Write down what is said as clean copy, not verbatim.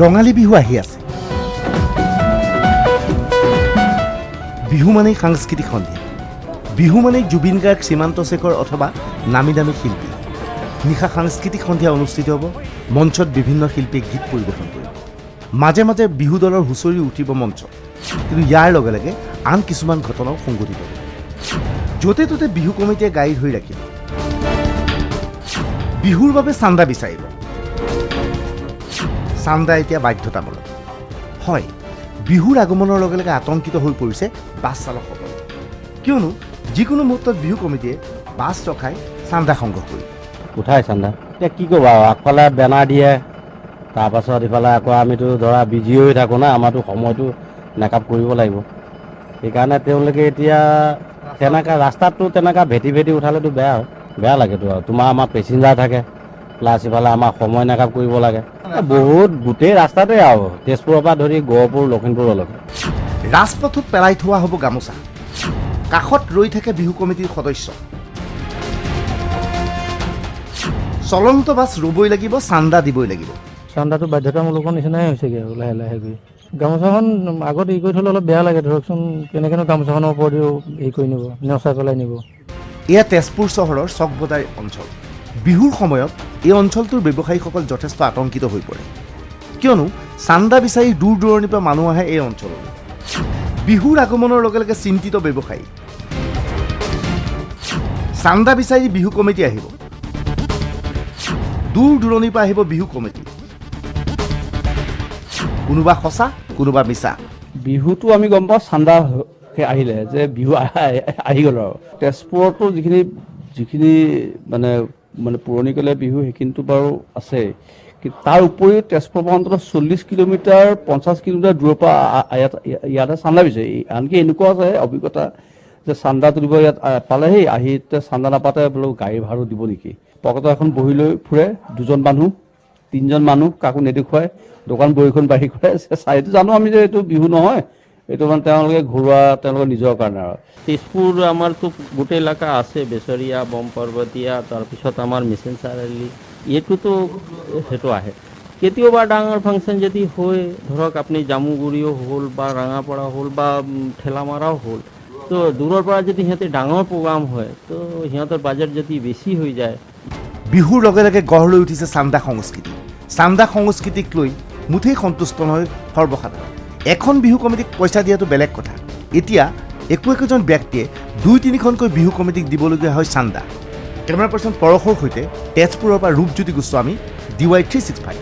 ৰঙালী বিহু আহি আছে। বিহু মানেই সাংস্কৃতিক সন্ধিয়া। বিহু মানেই জুবিন গাৰ্গ, সীমান্ত শেখৰ অথবা নামী দামী শিল্পী। নিশা সাংস্কৃতিক সন্ধিয়া অনুষ্ঠিত হ'ব। মঞ্চত বিভিন্ন শিল্পীয়ে গীত পৰিৱেশন কৰিব। মাজে মাজে বিহু দলৰ হুঁচৰি উঠিব মঞ্চ। কিন্তু ইয়াৰ লগে লগে আন কিছুমান ঘটনাও সংঘটিত হ'ব। য'তে ত'তে বিহু কমিটিয়ে গাড়ী ধৰি ৰাখিব। বিহুৰ বাবে চান্দা বিচাৰিব। চান্দা এতিয়া বাধ্যতামূলক। হয়, বিহুৰ আগমনৰ লগে লগে আতংকিত হৈ পৰিছে বাছ চালকসকল। কিয়নো যিকোনো মুহূৰ্তত বিহু কমিটিয়ে বাছ ৰখাই চান্দা সংগ্ৰহ কৰিব। উঠাই চান্দা এতিয়া কি ক'বা আৰু, আগফালে বেনাৰ দিয়ে, তাৰপাছত ইফালে আকৌ আমিতো ধৰা বিজি হৈ থাকোঁ না, আমাৰতো সময়টো মেকআপ কৰিব লাগিব। সেইকাৰণে তেওঁলোকে এতিয়া তেনেকৈ ৰাস্তাততো তেনেকৈ ভেটি ভেটি উঠালেতো বেয়া লাগেতো আৰু। তোমাৰ আমাৰ পেচেঞ্জাৰ থাকে, প্লাছ ইফালে আমাৰ সময় মেকআপ কৰিব লাগে। বহুত গোটেই ৰাস্তাতে আৰু তেজপুৰৰ পৰা ধৰি গহপুৰ লখিমপুৰলৈকে। ৰাজপথত পেলাই থোৱা হ'ব গামোচা। কাষত ৰৈ থাকে বিহু কমিটিৰ সদস্য। চলন্ত বাছ ৰ'বই লাগিব, চান্দা দিবই লাগিব। চান্দাটো বাধ্যতামূলকৰ নিচিনাই হৈছেগৈ আৰু লাহে লাহে গৈ। গামোচাখন আগত ই কৰি থ'লে অলপ বেয়া লাগে ধৰকচোন, কেনেকৈনো গামোচাখনৰ ওপৰতেও হেৰি কৰি নিব, নেওচাই পেলাই নিব। এয়া তেজপুৰ চহৰৰ চকবজাৰ অঞ্চল। বিহুৰ সময়ত এই অঞ্চলটোৰ ব্যৱসায়ীসকল যথেষ্ট আতংকিত হৈ পৰে। কিয়নো চান্দা বিচাৰি দূৰ দূৰণিৰ পৰা মানুহ আহে এই অঞ্চললৈ। বিহুৰ আগমনৰ লগে লগে চিন্তিত ব্যৱসায়ী। চান্দা বিচাৰি বিহু কমিটি আহিব। দূৰ দূৰণিৰ পৰা আহিব বিহু কমিটি। কোনোবা সঁচা, কোনোবা মিছা। বিহুটো আমি গম পাওঁ চান্দা আহিলে যে বিহু আহি গ'ল আৰু। তেজপুৰতো যিখিনি মানে পুৰণিকলীয়া বিহু সেইখিনিতো বাৰু আছে, কিন্তু তাৰ উপৰিও তেজপুৰৰ পৰা অন্ততঃ 40 কিলোমিটাৰ 50 কিলোমিটাৰ দূৰৰ পৰা ইয়াতে চান্দা বিচাৰি। আনকি এনেকুৱা আছে অভিজ্ঞতা যে চান্দা তুলিব ইয়াত পালেহি, আহি চান্দা নাপাতে বোলো গাড়ী ভাড়া দিব নেকি। পকেটত এখন বহি লৈ ফুৰে, 2জন মানুহ 3জন মানুহ, কাকো নেদেখুৱাই দোকান বহিখন বাঢ়ি কৰে। চাইটো জানো আমি যে এইটো বিহু নহয়, এইটো মানে তেওঁলোকে ঘৰুৱা, তেওঁলোকৰ নিজৰ কাৰণে আৰু। তেজপুৰ আমাৰতো গোটেই এলেকা আছে, বেচৰীয়া, বম পৰ্বতীয়া, তাৰপিছত আমাৰ মিছন চাৰিআলি, এইটোতো সেইটো আহে। কেতিয়াবা ডাঙৰ ফাংচন যদি হয়, ধৰক আপুনি জামুগুৰিও হ'ল বা ৰাঙাপাৰা হ'ল বা ঠেলামাৰাও হ'ল, তো দূৰৰ পৰা যদি সিহঁতে ডাঙৰ প্ৰগ্ৰাম হয়, তো সিহঁতৰ বাজেট যদি বেছি হৈ যায়। বিহুৰ লগে লগে গঢ় লৈ উঠিছে চান্দা সংস্কৃতি। চান্দা সংস্কৃতিক লৈ মুঠেই সন্তুষ্ট নহয় সৰ্বসাধাৰণ। এখন বিহু কমিটিক পইচা দিয়াটো বেলেগ কথা। এতিয়া একোজন ব্যক্তিয়ে 2-3খনকৈ বিহু কমিটিক দিবলগীয়া হয় চান্দা। কেমেৰা পাৰ্চন পৰশৰ সৈতে তেজপুৰৰ পৰা ৰূপজ্যোতি গোস্বামী, DY 365।